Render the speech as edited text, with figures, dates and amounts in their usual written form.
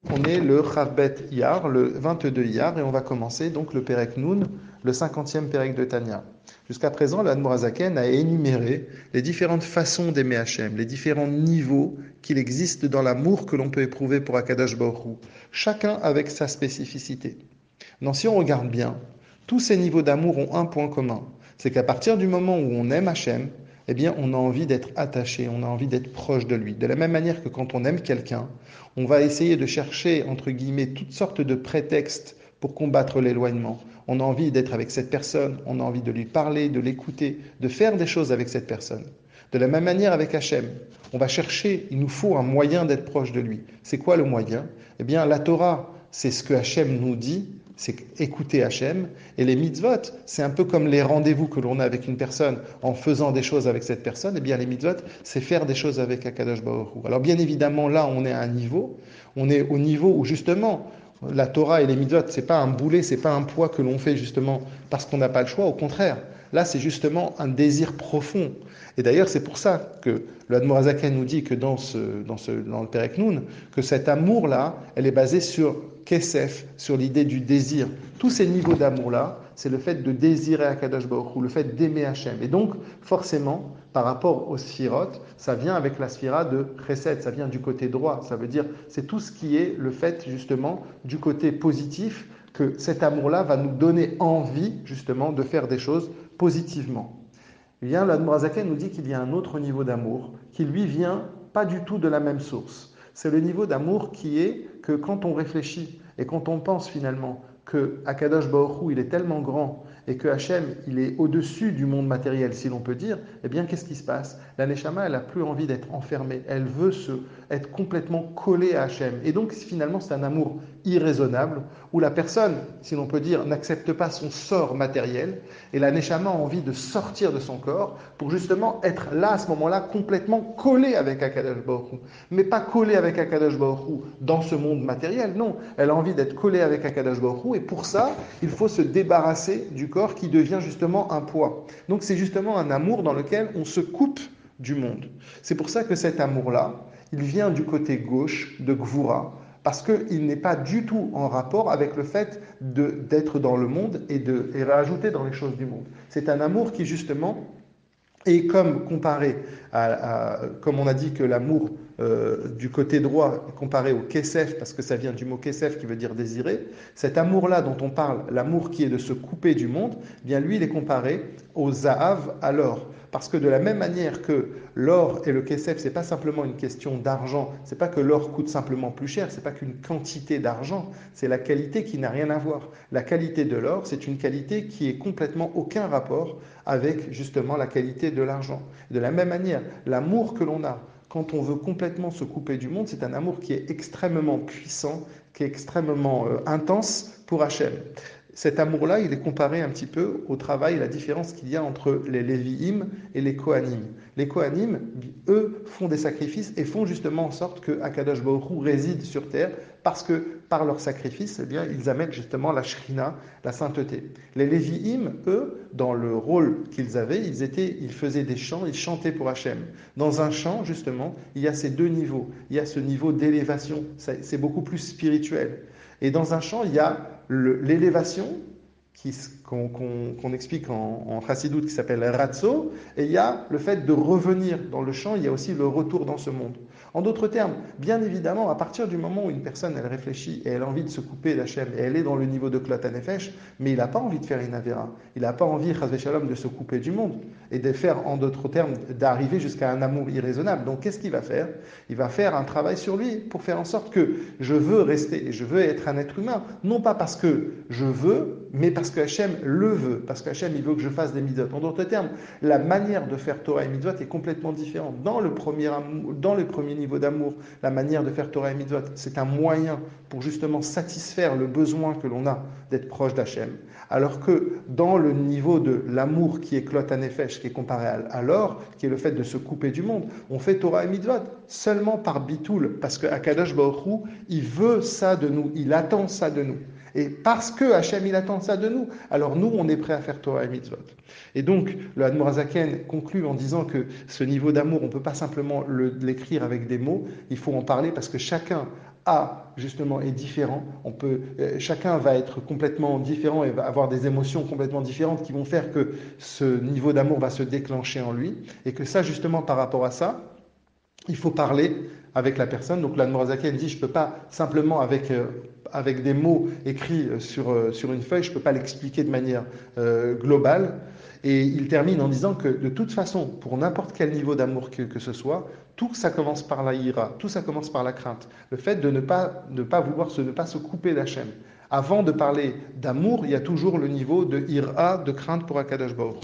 On est le Chavbet Iyar, le 22 Iyar, et on va commencer donc le Perek Nun, le 50e Perek de Tanya. Jusqu'à présent, le Admor HaZaken a énuméré les différentes façons d'aimer Hachem, les différents niveaux qu'il existe dans l'amour que l'on peut éprouver pour Akadosh Baruch Hu, chacun avec sa spécificité. Donc si on regarde bien, tous ces niveaux d'amour ont un point commun, c'est qu'à partir du moment où on aime Hachem, eh bien, on a envie d'être attaché, on a envie d'être proche de lui. De la même manière que quand on aime quelqu'un, on va essayer de chercher, entre guillemets, toutes sortes de prétextes pour combattre l'éloignement. On a envie d'être avec cette personne, on a envie de lui parler, de l'écouter, de faire des choses avec cette personne. De la même manière avec Hachem, on va chercher, il nous faut un moyen d'être proche de lui. C'est quoi le moyen? Eh bien, la Torah, c'est ce que Hachem nous dit, c'est écouter Hachem. Et les mitzvot, c'est un peu comme les rendez-vous que l'on a avec une personne en faisant des choses avec cette personne. Eh bien, les mitzvot, c'est faire des choses avec Akadosh Baruch Hu. Alors, bien évidemment, là, on est à un niveau. On est au niveau où, justement, la Torah et les mitzvot, c'est pas un boulet, c'est pas un poids que l'on fait, justement, parce qu'on n'a pas le choix. Au contraire, là, c'est justement un désir profond. Et d'ailleurs, c'est pour ça que le Admor HaZaken nous dit que dans le Perek Nun, que cet amour-là, elle est basée sur Kesef, sur l'idée du désir. Tous ces niveaux d'amour-là, c'est le fait de désirer Akadosh Baruch Hu, le fait d'aimer Hachem. Et donc, forcément, par rapport aux Sphirot, ça vient avec la Sphira de Chesed, ça vient du côté droit. Ça veut dire, c'est tout ce qui est le fait, justement, du côté positif, que cet amour-là va nous donner envie, justement, de faire des choses positivement. Eh bien, l'Admor HaZaken nous dit qu'il y a un autre niveau d'amour qui, lui, vient pas du tout de la même source. C'est le niveau d'amour qui est que quand on réfléchit et quand on pense finalement que Akadosh Baruch Hu, il est tellement grand et que Hachem, il est au-dessus du monde matériel, si l'on peut dire, eh bien, qu'est-ce qui se passe? La Neshama, elle n'a plus envie d'être enfermée. Elle veut être complètement collée à Hachem. Et donc, finalement, c'est un amour irraisonnable où la personne, si l'on peut dire, n'accepte pas son sort matériel et la Neshama a envie de sortir de son corps pour justement être là, à ce moment-là, complètement collée avec Akadosh Baruch Hu. Mais pas collée avec Akadosh Baruch Hu dans ce monde matériel, non. Elle a envie d'être collée avec Akadosh Baruch Hu et pour ça, il faut se débarrasser du corps qui devient justement un poids. Donc c'est justement un amour dans lequel on se coupe du monde. C'est pour ça que cet amour-là, il vient du côté gauche de Gvura, parce qu'il n'est pas du tout en rapport avec le fait d'être dans le monde et rajouter dans les choses du monde. C'est un amour qui, justement, est comme comparé comme on a dit que l'amour du côté droit est comparé au kesef, parce que ça vient du mot kesef qui veut dire désirer, cet amour-là dont on parle, l'amour qui est de se couper du monde, eh bien lui, il est comparé au zahav, à l'or. Parce que de la même manière que l'or et le kesef, c'est pas simplement une question d'argent, c'est pas que l'or coûte simplement plus cher, c'est pas qu'une quantité d'argent, c'est la qualité qui n'a rien à voir. La qualité de l'or, c'est une qualité qui est complètement aucun rapport avec justement la qualité de l'argent. De la même manière, l'amour que l'on a quand on veut complètement se couper du monde, c'est un amour qui est extrêmement puissant, qui est extrêmement intense pour Hachem. Cet amour-là, il est comparé un petit peu au travail, la différence qu'il y a entre les Lévi'im et les Kohanim. Les Kohanim, eux, font des sacrifices et font justement en sorte que Akadosh Baruch Hu réside sur terre parce que par leurs sacrifices, eh bien, ils amènent justement la Shrina, la sainteté. Les Lévi'im, eux, dans le rôle qu'ils avaient, ils faisaient des chants, ils chantaient pour Hachem. Dans un chant, justement, il y a ces deux niveaux. Il y a ce niveau d'élévation, c'est beaucoup plus spirituel. Et dans un chant, il y a l'élévation qu'on explique en Chassidut qui s'appelle Ratzo, et il y a le fait de revenir dans le chant, il y a aussi le retour dans ce monde. En d'autres termes, bien évidemment, à partir du moment où une personne, elle réfléchit et elle a envie de se couper d'Hachem, et elle est dans le niveau de Klot HaNefesh, mais il n'a pas envie de faire une Avera, il n'a pas envie, Chas v'Shalom, de se couper du monde, et de faire, en d'autres termes, d'arriver jusqu'à un amour irraisonnable. Donc qu'est-ce qu'il va faire? Il va faire un travail sur lui pour faire en sorte que je veux rester, et je veux être un être humain, non pas parce que je veux, mais parce que Hachem le veut, parce que Hachem il veut que je fasse des mitzvot. En d'autres termes, la manière de faire Torah et mitzvot est complètement différente. Dans le premier niveau d'amour, la manière de faire Torah et mitzvot, c'est un moyen pour justement satisfaire le besoin que l'on a d'être proche d'Hachem. Alors que dans le niveau de l'amour qui est Klot HaNefesh, qui est comparé à l'or, qui est le fait de se couper du monde, on fait Torah et mitzvot seulement par bitoul, parce que Akadosh Baruch Hu, il veut ça de nous, il attend ça de nous. Et parce que Hachem, il attend ça de nous, alors nous, on est prêt à faire Torah et mitzvot. Et donc, le Admor HaZaken conclut en disant que ce niveau d'amour, on ne peut pas simplement l'écrire avec des mots, il faut en parler parce que chacun a justement est différent. Chacun va être complètement différent et va avoir des émotions complètement différentes qui vont faire que ce niveau d'amour va se déclencher en lui et que ça justement par rapport à ça, il faut parler avec la personne. Donc l'Admorazaken dit, je ne peux pas simplement avec des mots écrits sur une feuille, je ne peux pas l'expliquer de manière globale. Et il termine en disant que de toute façon, pour n'importe quel niveau d'amour que ce soit, tout ça commence par la ira, tout ça commence par la crainte. Le fait de ne pas vouloir ne pas se couper d'Hachem. Avant de parler d'amour, il y a toujours le niveau de ira, de crainte pour Akadosh Baruch.